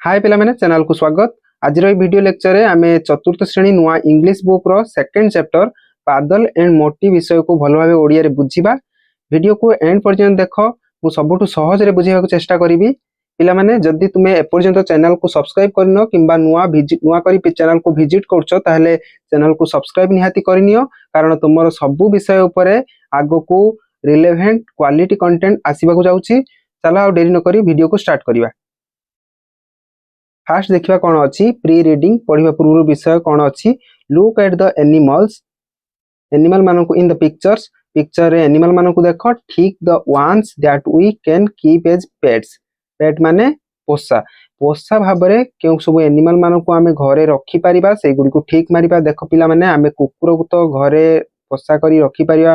हाय पिला माने चैनल को स्वागत। आज वीडियो लेक्चर रे आमे चतुर्थ श्रेणी नुआ इंग्लिश बुक रो second chapter Badal and Moti विषय को भलो भाबे ओडिया रे बुझिबा। वीडियो को एंड पर्यंत देखो, मु सबुठु सहज रे बुझिबा को चेष्टा करिवि। पिला माने जदी तुमे ए पर्यंत चैनल को सब्सक्राइब करनो किंबा नुआ करी चैनल को विजिट करछो ताहले चैनल को सब्सक्राइब निहाती करनियो, कारण तुमरो सबु विषय ऊपर आगो को रिलेवेंट क्वालिटी कंटेंट आसीबा को जाउची। चलो आ देरी न करी वीडियो को स्टार्ट करिवा। फास्ट देखिबा कोन अछि प्री रीडिंग पढिबा पूर्व विषय कोन अछि। Look at the animals, animal मानन को इन द पिक्चर्स, पिक्चर रे एनिमल मानन को देखो। ठीक the ones that we can keep as pets, pet माने पोसा, पोसा भाबरे केउ सब एनिमल मानन को आमे घरे रखि परिबा से गुडी को ठीक मारिबा। देखो पिला माने आमे कुकुर को तो घरे पोसा करी रखि परिबा,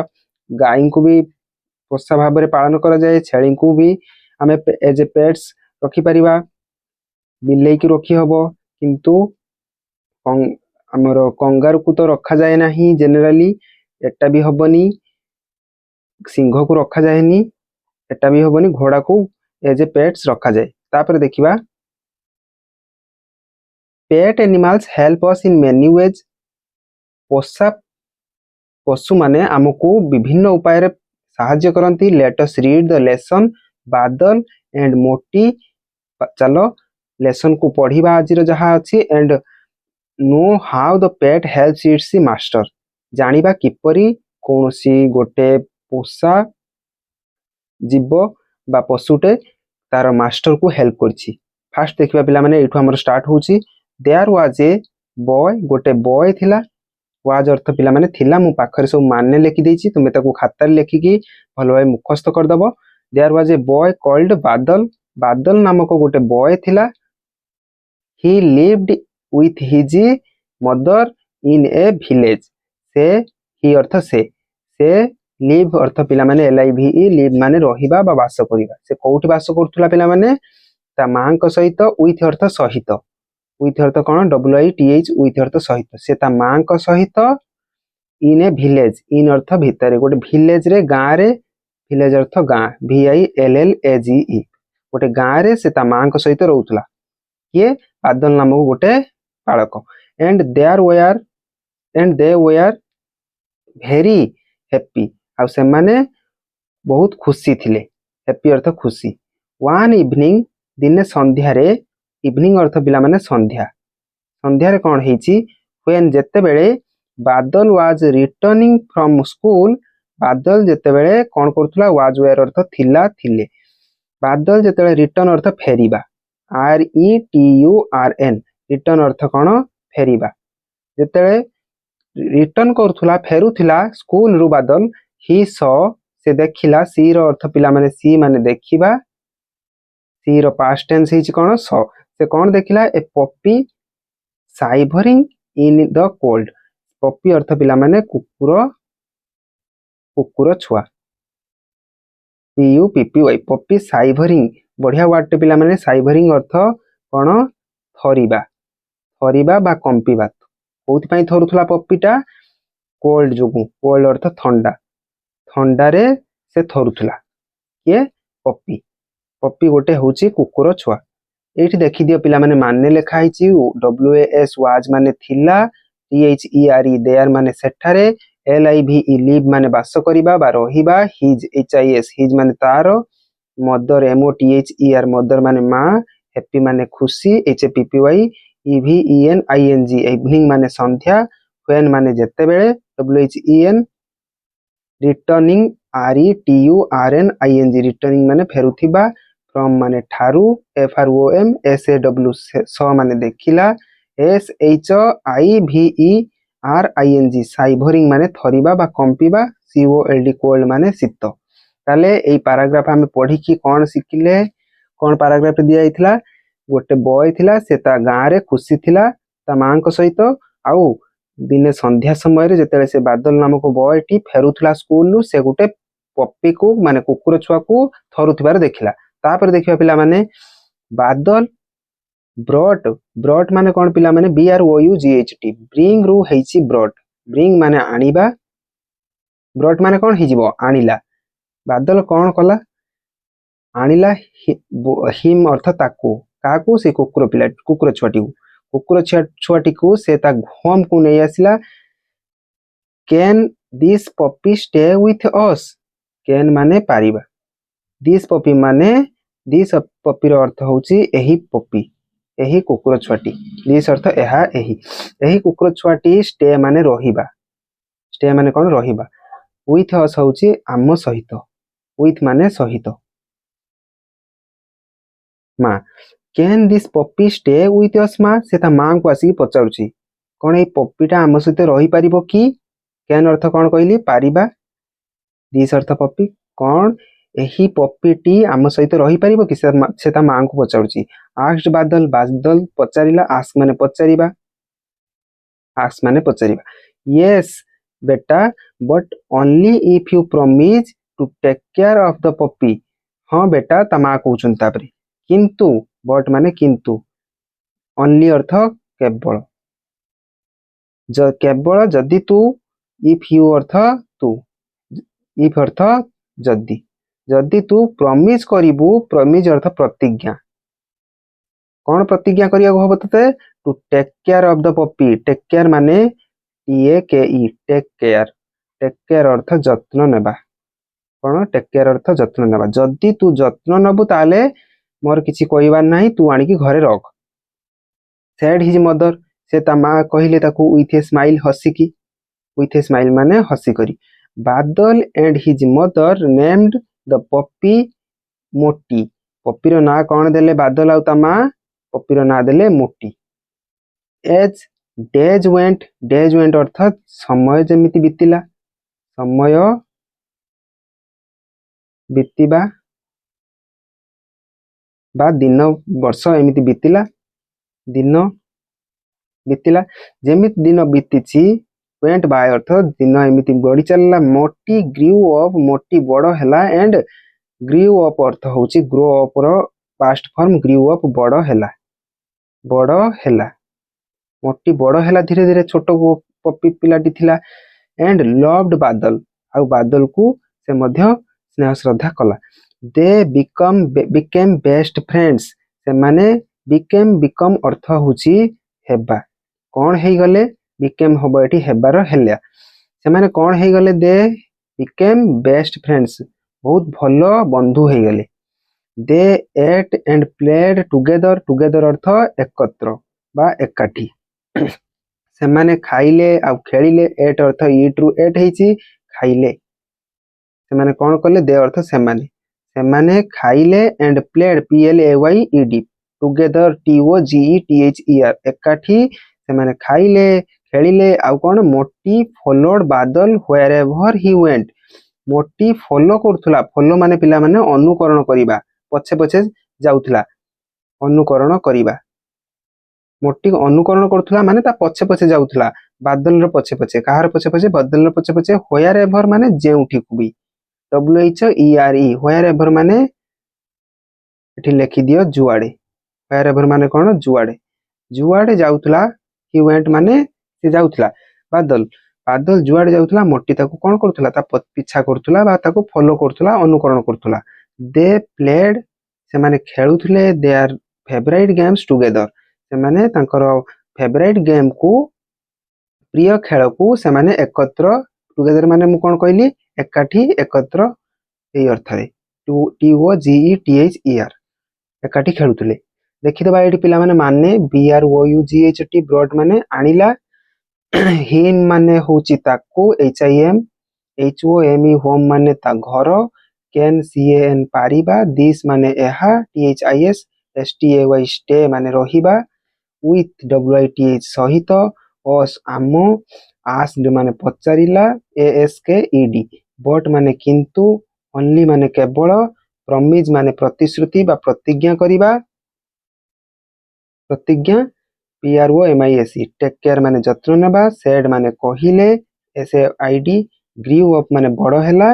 गाय को भी पोसा भाबरे पालन करा जाय, छेली को भी आमे एज ए पेट्स रखि परिबा, बिल्ली की रखी हबो। किंतु हमरो कंगारू को तो रखा जाए नहीं जनरली, एटा भी हबनी। सिंह को रखा जाएनी, एटा भी हबनी। घोड़ा को एज ए पेट्स रखा जाए। तापर देखिबा pet animals help us in many ways, पोसा पशु माने हमको विभिन्न उपाय रे सहाय्य करंती। Let us read the lesson Badal and Moti, चलो लेसन को पढ़िबा आज जहा अछि। And know how the pet helps its master, जानिबा किपरि कोनोसी गोटे पोसा जीव बा पशुटे तार मास्टर को हेल्प करछि। फास्ट देखिबा पिला माने एठु हमर स्टार्ट होछि। देयर वाज ए बॉय, गोटे बॉय थिला। वाज अर्थ पिला माने थिला, मु पाखरे सब माने लेखि देछि, तुमे ताको खाता लेखि की भलो भाई मुखस्त कर दबो। There was a boy called Badal, Badal नामक गोटे बॉय थिला। He lived with his mother in a village, से ही अर्थ से live अर्थ पिला माने LIVE, live माने रहिबा बा वास करिबा। से कोठी वास करथुला पिला माने ता मां को सहित, with अर्थ सहित, with earth cone WITH, with अर्थ सहित। से ता मां को सहित in a village, in अर्थ भितरे, गोटे village रे गां रे, village अर्थ गां VILLAGE, गोटे गां रे से ता मां को सहित रहउथुला। ये बादल नामक गोटे बालक। And they were very happy, आ से माने बहुत खुशी थिले। हैप्पी अर्थ खुशी। वन इवनिंग, दिने संध्या रे, इवनिंग अर्थ पिला माने संध्या, संध्या रे कोन हेची, व्हेन जेते बेले बादल वाज रिटर्निंग फ्रॉम स्कूल, बादल जेते बेले कोन करथुला, वाज वेयर अर्थ थिला थिले। बादल जेते बेले रिटर्न अर्थ फेरिबा, RETURN, रिटर्न अर्थ कोन फेरिबा। जेते रिटर्न करथुला फेरुथिला स्कूल रु बादल, ही सॉ से देखिला, सी रो अर्थ पिला माने सी माने देखिबा, सी रो पास्ट टेंस हिच कोन सॉ, से कोन देखिला, ए पप्पी साइभरिंग इन द कोल्ड, पप्पी अर्थ पिला माने कुकुर, कुकुर छुआ, PUPPY, पप्पी साइभरिंग, बढ़िया वर्ड टे पिला माने। साइभरिंग अर्थ कोन थरिबा, थरिबा बा कंपिबा। कोथि पई थरुथुला पप्पीटा, कोल्ड जोगु, कोल्ड अर्थ ठंडा, ठंडा रे से थरुथुला। ये पप्पी, पप्पी गोटे होची कुकुर छुआ। एठी देखि दियो पिला माने माने लेखा हिची। WAS वाज माने थिला, THERE देयर माने सेठारे, LIVE लिव माने वास करिबा बा रहिबा, हिज HIS हिज माने तारो, मदर MOTHER मदर माने मां, हैप्पी माने खुशी, HAPPY, EVENING इवनिंग माने संध्या, व्हेन माने जेते बेले, WHEN रिटर्निंग RETURNING रिटर्निंग माने फेरुथिबा, फ्रॉम माने ठारू, FROM SAW सो माने देखिला, SHIVERING साइभरिंग माने थरिबा बा कंपिबा, COLD कोल्ड माने शीत। ताले एई पैराग्राफ हमें पढ़ी कि कोन सिखिले, कोन पैराग्राफ दिया आइथिला। गोटे बॉय थिला, से ता गां रे खुशी थिला ता मां को सहित। आउ दिने संध्या समय रे जेतेले से बादल नामक बॉय टी फेरुथला स्कूल नु, से गोटे पप्पी को माने कुकुर छुआ को थरुथिबार देखिला। तापर देखिबा पिला माने बादल ब्रॉट, ब्रॉट माने कोन पिला माने BROUGHT, ब्रिंग रु हेची ब्रॉट, ब्रिंग माने आनिबा, ब्रॉट माने कोन हिजिबो आनिला। बादल कोन कला, आनिला हिम अर्थ ताकू, काकू से कुकुर छुआटी को से ता होम को नहीं आसिला can this puppy stay with us can माने पारिबा दिस पपी माने दिस पपी रो अर्थ होची एही पपी एही कुकुर छुआटी दिस अर्थ एही कुकुर छुआटी स्टे माने रहिबा स्टे माने कोन रहिबा विथ अस होची आम सहित विथ माने सहित माँ can this puppy stay with अस माँ से ता माँ को आसिक पचारुची कौन ये पपीटा आम सहित रही पारिबो कि कैन अर्थ कौन कहली पारिबा दिस अर्थ पपी कौन एही पपीटी आम सहित रही पारिबो कि से ता माँ को पचारुची आस्क्ड बादल बादल पचारिला आस्क माने पचारिबा आस्क माने पचारिबा यस बेटा but only if you promise to take care of the puppy हाँ बेटा ता माँ कहउछन तापरे किंतु बट माने किंतु ओनली अर्थ केवल केवल जदि तू इफ यू अर्थ तू इफ अर्थ जदि जदि तू प्रॉमिस करिबू प्रॉमिस अर्थ प्रतिज्ञा कौन प्रतिज्ञा करिया हबो तते to take care of the puppy take care माने TAKE टेक केयर अर्थ जत्न नेबा कौन टेक केयर अर्थ जत्न नेबा जदि तू जत्न नबू ताले मोर किछि कहबार नाही तू आनिकी घरे रख सेड हिज मदर से ता माँ कहले ताकू विथ ए स्माइल हसिकी विथ ए स्माइल माने हसी करी Badal and his mother named the puppy Moti पपीर ना कौन देले बादल आउ ता माँ पपीर ना देले मोटी एज डेज वेंट अर्थात समय जेमिति बीतिला समय बीतिबा बा दिन वर्ष एमिति बीतिला दिन बीतिला जेमिति दिन बीतीची वेंट बाय अर्थ दिन एमिति बढ़ी चलला मोटी ग्रीव अप मोटी बड़ हैला एंड ग्रीव अप अर्थ होची ग्रो अप रो पास्ट फॉर्म ग्रीव अप बड़ हैला मोटी बड़ हैला धीरे धीरे छोट पपी पिलाटी थिला एंड लव्ड बादल आउ बादल को से मध्य स्नेह श्रद्धा कला दे बिकेम बेस्ट फ्रेंड्स से माने बिकम अर्थ होची हेबा कौन हे गले बिकेम हबो एठी हेबार हेल्या से माने कौन हे गले दे बिकेम बेस्ट फ्रेंड्स बहुत भलो बंधु हे गले दे एट एंड प्लेड टुगेदर अर्थ एकत्र बा एकाठी से माने खाइले आ खेलिले एट अर्थ ईट रु एट हेची खाइले से माने कौन कले दे अर्थ से माने खाइले and played PLAYED together TOGETHER एकाठी से माने खाइले खेलिले आउ कौन मोटी फॉलोड बादल व्हेयर एवर ही वेंट मोटी फॉलो करथुला फॉलो माने पिला माने अनुकरण करिबा पछे पछे जाउथुला अनुकरण करिबा मोटी अनुकरण करथुला माने ता पछे पछे जाउथुला बादल रो पछे पछे कहार पछे पछे बादल रो पछे पछे व्हेयर एवर माने जेउठी कुबी WHERE व्हेयर एवर माने एठी लिखि दियो जुआडे व्हेयर एवर माने कोन जुआडे जाउथुला ही वेंट माने से जाउथुला बादल जुआडे जाउथुला मोटी ताको कोन करथुला ता पीछा करथुला बा ताको फॉलो करथुला अनुकरण करथुला दे प्लेड से माने खेलुथुले देयर फेवरेट गेम्स टुगेदर से माने तांकर फेवरेट गेम को प्रिय खेल को से माने एकत्र टुगेदर माने मु कोन कहली एकाठी एकत्र ए अर्थ रे TOGETHER एकाठी खेलुथुले देखिदबा एठी पिला माने BROUGHT ब्रॉड माने आनिला हिम माने होची ताको HIM HOME होम माने ता घर कैन CAN पारिबा दिस माने एहा THIS STAY स्टे माने रहिबा विथ WITH सहित अस आमो आस्क्ड माने पचारिला ASKED बट माने किंतु ओनली माने केवल प्रॉमिस माने प्रतिश्रुति बा प्रतिज्ञा करिबा प्रतिज्ञा PROMISE टेक केयर माने जत्न नेबा सेड माने कहिले SAID ग्रीव अप माने बड़ हैला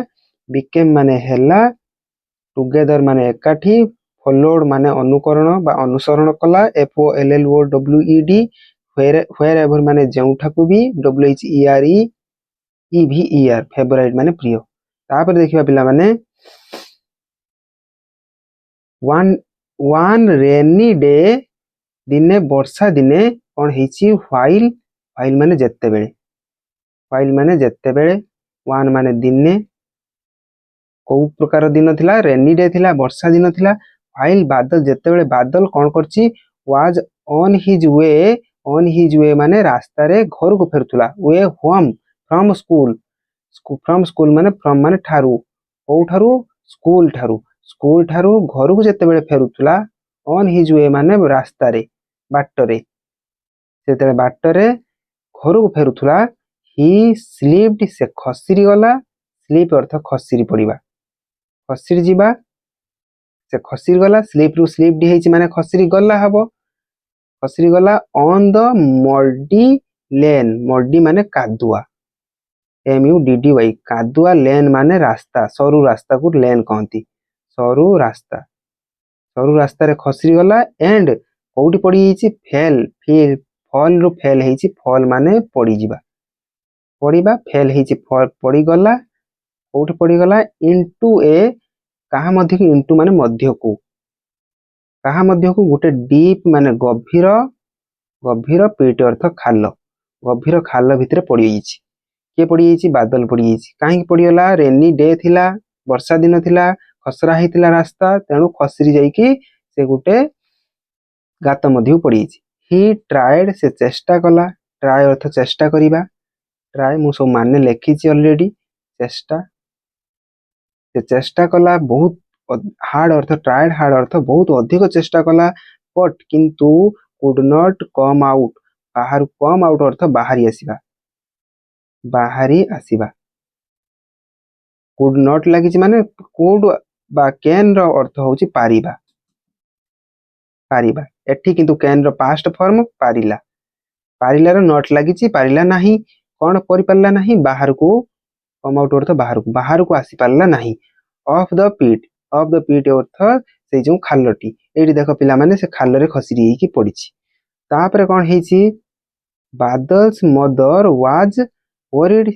बिकेम माने हैला टुगेदर माने एकाठी फॉलोड माने अनुकरण बा अनुसरण कला FOLLOWED व्हेयर एवर माने जेउठाकू भी WHERE फेवरेट माने प्रिय तापर देखिबा पिला माने वन रेनी डे दिने वर्षा दिने कौन ହେଇଛି while माने ଯେତେବେଳେ वन माने दिने कोउ प्रकार दिन थिला रेनी डे थिला वर्षा दिन थिला while बादल जेतेबेले बादल कौन करछि was on his way माने रास्ता रे घर को फेरुथुला वे होम फ्रॉम स्कूल माने फ्रॉम माने ठारू कोउ ठारू स्कूल ठारू घर को जेतेबेले फेरुथुला ऑन हिज वे माने रास्ता रे बाटरे जेतेबेले बाटरे घर को फेरुथुला ही स्लीप्ड से खसिरी गला स्लीप अर्थ खसिरी पड़िबा खसिरी जीवा से खसिरी गला स्लीप रु स्लीप्ड हेछि माने खसिरी गला हबो खसिरी गला ऑन द मर्डी माने कादुआ MUDDY कादुआ लेन माने रास्ता सरू रास्ता को लेन कहती सरू रास्ता रे खसिरी गला एंड कोउटी पड़ी हेछि फॉल रु फेल हेछि फॉल माने पड़ी जीवा पड़ीबा फेल हेछि पड़ी गला कोउटी पड़ी गला इनटू ए कहा मध्य को इनटू माने मध्य को कहा मध्य को गोटे डीप माने गभीर पीट अर्थ खाल गभीर खाल भितरे पड़ी हेछि के पड़ी हेछि बादल पड़ी हेछि काहे पड़ी गला रेनी डे थिला वर्षा दिन थिला खसरा हेतिला रास्ता तेणु खसरी जाई कि से गोटे गात मध्य पड़ी हेछि ही ट्राइड से चेष्टा कला ट्राई अर्थ चेष्टा करिबा ट्राई मु सब माने लेखिछि ऑलरेडी चेष्टा से चेष्टा कला बहुत हार्ड अर्थ ट्राइड हार्ड अर्थ बहुत अधिक चेष्टा कला बट किंतु कुड नॉट कम आउट बाहर कम आउट अर्थ बाहरी आसीबा कुड नॉट लागिछि माने कुड बा कैन रो अर्थ होछि पारिबा एठी किंतु कैन रो पास्ट फॉर्म पारिला रो नॉट लागिछि पारिला नाही कोन करि परला नाही बाहर को कम आउट अर्थ बाहर को आसी परला नाही ऑफ द पीट अर्थ से जो खालटी एठी देखो पिला माने से खाल रे खसिरी हेकी पड़िछि तापरे कोन हेछि बादल्स मदर वाज वरीड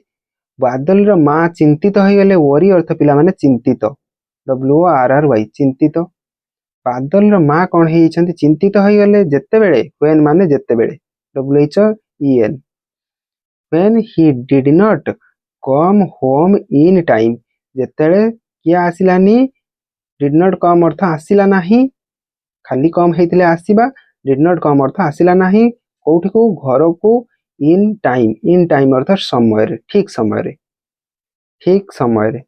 बादल रो मां चिंतित हो गले वरी अर्थ पिला माने चिंतित WORRY चिंतित बादल रो मां कोन हेइछंती चिंतित हो गले जेतेबेले व्हेन माने जेतेबेले WHEN when he did not come home in time जेतेबेले किया आसिलानी did not come अर्थ आसिला नाही खाली कम हेतिले आसीबा did not come अर्थ आसिला नाही कोउठी को घर को इन टाइम अर्थ समय रे ठीक समय रे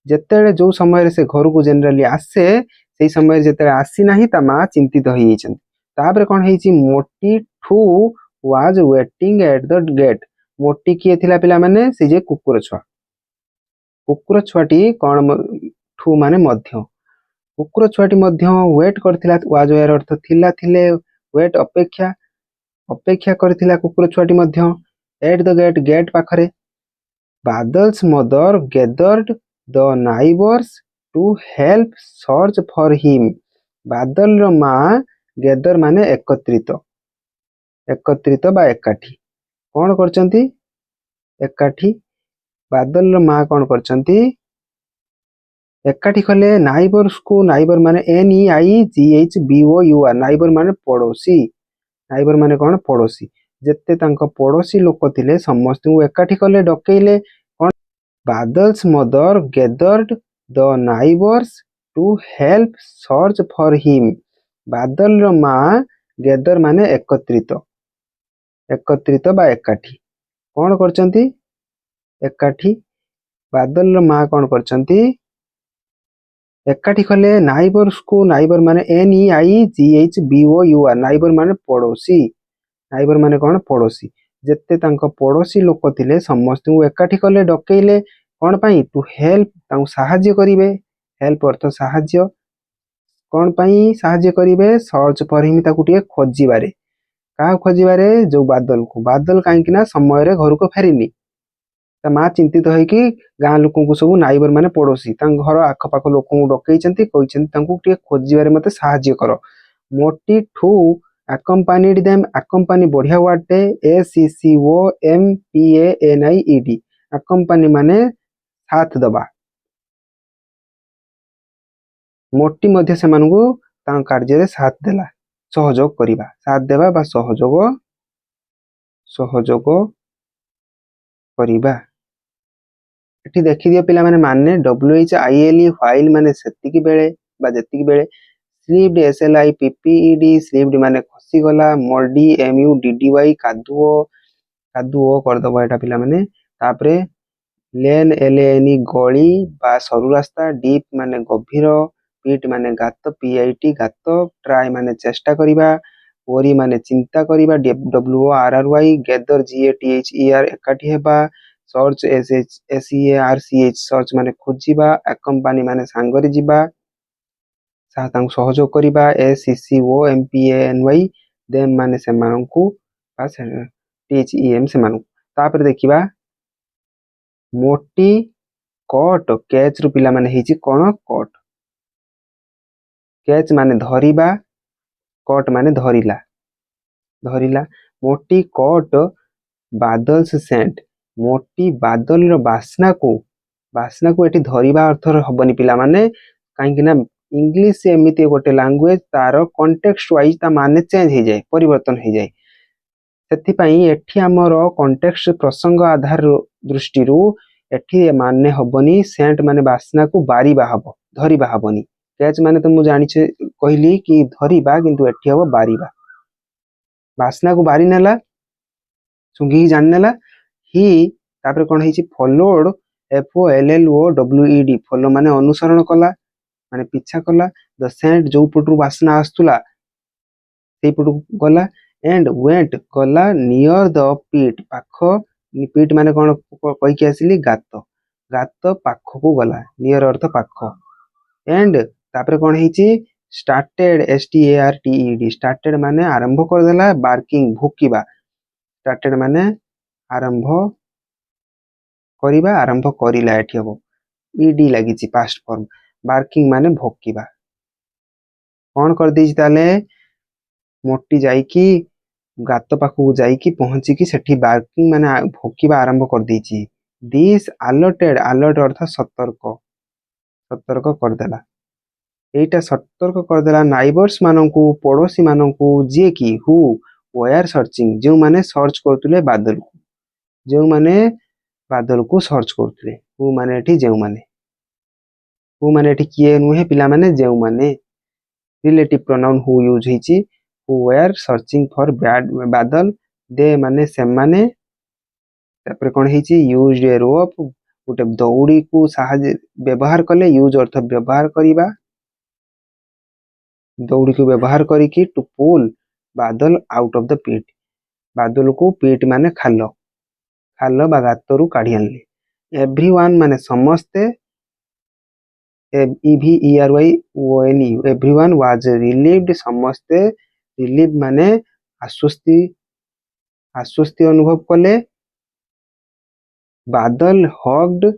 जेतेबेले जो समय रे से घर को जनरली आसे सेही समय रे जेतेबेले आसी नाही ता मां चिंतित होई हेछन ताबरे कोन हेछि मोटी ठू was waiting at the gate Moti किए थिला पिला माने से जे कुकुर छुआटी कोन ठू माने मध्य कुकुर छुआटी मध्य वेट करथिला वाज वेयर अर्थ थिला थिले वेट अपेक्षा करथिला कुकुर छुआटी मध्य एट द गेट पाखरे Badal's mother gathered the neighbours to help search for him Badal रो मां गैदर माने एकत्रित बा एकाठी कोन करचंती एकाठी बादल रो मां कोन करचंती एकाठी कले नाइबर्स को नाइबर माने NEIGHBOUR नाइबर माने पड़ोसी जेते तांको पड़ोसी लोक थिले समस्त को एकाठी कले डकेइले कोन Badal's mother gathered the neighbours to help search for him Badal रो मां गैदर माने एकत्रित बा एकाठी कोन करचंती एकाठी बादल रो मां कोन करचंती एकाठी कले नाइबर्स को नाइबर माने NEIGHBOUR नाइबर माने पड़ोसी जेते तांको पड़ोसी लोक थिले समस्त को एकाठी कले डकेइले कोन पई टू हेल्प तांको सहाय्य करिवे हेल्प अर्थ सहाय्य कोन पई सहाय्य करिवे सर्च फॉर हिम ताकू टिके खोजिबारे का खोजिबारे जो बादल काहे कि ना समय रे घर को फेरिनी ता मां चिंतित होई कि गां लोकन को सब नाइबर माने पड़ोसी तांग घर आखपाख लोकन को डकेइचंती कहिचंती तांको टिके खोजिबारे मते सहाय्य करो मोटी ठू accompanied them accompany बढ़िया वर्ड टे ACCOMPANIED accompany माने साथ दबा मोटी मध्य सेमान को तांको कार्य साथ देला सहयोग करिबा साथ देबा बा सहयोग करिबा एठी देखि दियो पिला माने WHILE व्हाइल माने सेतिकी बेले बा जेतिकी बेले स्लिप्ड SLI PPED स्लिप्ड माने खसी गला मोल्डी MUDDY कादुओ करदबो एटा पिला माने तापरे लेन LANE गली बा सरू रास्ता डीप माने गभीर पिट माने गात PIT गात ट्राई माने चेष्टा करिबा वरी माने चिंता करिबा WORRY गेदर GATHER एकाठी हेबा सर्च SEARCH सर्च माने खोजिबा अकम्पानी माने सांगरे जिबा तांको सहयोग करिबा SECOMPANY देम माने सेमानंकु पास THEM सेमानंकु तापर देखिबा मोटी कट कैच रु पिला माने हिची कोन कट कैच माने धरिबा कट माने धरिला मोटी कट बादल्स सेंट मोटी बादल रो बासना को एठी धरिबा अर्थ हबनी पिला माने काहे कि ना इंग्लिश से एमिति गोटे लैंग्वेज तार कॉन्टेक्स्ट वाइज ता माने चेंज हो जाए परिवर्तन हो जाए सेति पई एठी हमर कॉन्टेक्स्ट प्रसंग आधार दृष्टि रु एठी माने हबनी सेंट माने बासना को बारीबा हबो धरिबा हबनी कैच माने तो मु जानि छे कहली कि धरिबा किंतु एठी हबो बारीबा बासना को बारी नेला सुंगी जान नेला ही तापर कोन हिची फॉलोड FOLLOWED फॉलो माने अनुसरण कला माने पीछा कला द सेंट जो पटु बासना आस्तुला से पटु गला एंड वेंट गला नियर द पीट पाख पीट माने कोन कहि के आसिली गात पाख को गला नियर अर्थ पाख एंड तापर कोन हिची स्टार्टेड STARTED स्टार्टेड माने आरंभ कर देला बार्किंग भुकिबा स्टार्टेड माने आरंभ करिबा आरंभ करिला एठी हबो ED लागिची पास्ट फॉर्म बार्किंग माने भोकिबा कोन कर देछि ताले मोटी जाईकी गात पाखु जाईकी पहुंची की सेठी बार्किंग माने भोकिबा आरंभ कर देछि दिस अलर्ट अर्थ सतर्क कर देला एटा सतर्क कर देला नाइबर्स माननकु पड़ोसी माननकु जे की हु वेयर सर्चिंग जो माने सर्च करतुले बादल को सर्च करतुले हु माने एठी एठी किए नुहे पिला माने जेउ माने रिलेटिव प्रोनाउन हु यूज हिची हु वेयर सर्चिंग फॉर बादल दे माने से माने तापर कोन हिची यूज्ड ए रोप गोटे दौड़ी को साहाय्य व्यवहार कले यूज अर्थ व्यवहार करिबा दौड़ी को व्यवहार करिकी टू पुल बादल आउट ऑफ द पिट बादल को पिट माने खाल बा गातरू काढी आनले एवरीवन माने समस्ते EVERYONE एवरीवन वाज रिलीव्ड समस्ते रिलीव माने आश्वस्ति अनुभव कले बादल हग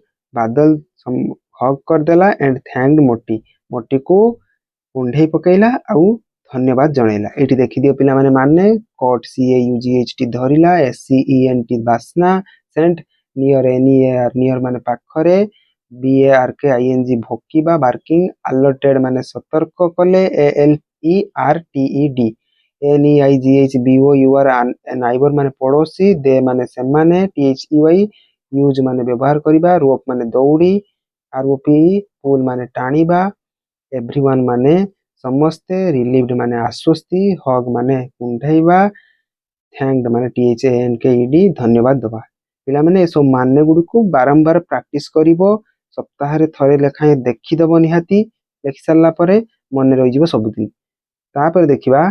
कर देला एंड थैंक्ड मोटी को कुंढे पकेला आउ धन्यवाद जणेला एठी देखि दियो पिला माने कट CAUGHT धरिला SCENT बासना सेंट नियर NEAR नियर माने पाखरे BARKING भोकिबा बार्किंग अलर्टेड माने सतर्क कले ALERTED NEIGHBOUR नाइबर माने पड़ोसी दे माने से माने THEY यूज माने व्यवहार करिबा रोप माने दौड़ी ROP पुल माने टाणीबा एवरीवन माने समस्ते रिलीव्ड माने आश्वस्ति हग माने कुंढाइबा थैंक्ड माने THANKED धन्यवाद दबा पिला माने सो माने गुडी को बारंबार प्रैक्टिस करिवो सप्ताह रे थरे लेखाए देखि दबो निहाती देखि सल्ला परे मने रहि जिवो सबदिन तापर देखिबा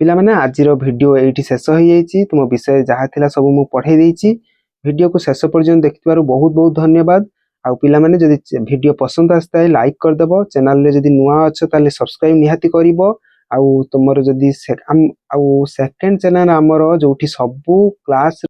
पिला माने आजिरो वीडियो एठी शेष होई जाईची तुम विषय जहा थिला सब मु पढाई देईची वीडियो को शेष पर्यंत देखिबारु बहुत बहुत धन्यवाद आउ पिला माने जदि वीडियो पसंद आस्ता है लाइक कर देबो चैनल रे जदि नुआ अछ ताले सब्सक्राइब निहाती करिवो आउ तुमरो जदि आउ सेकंड चैनल हमरो जोठी सब क्लास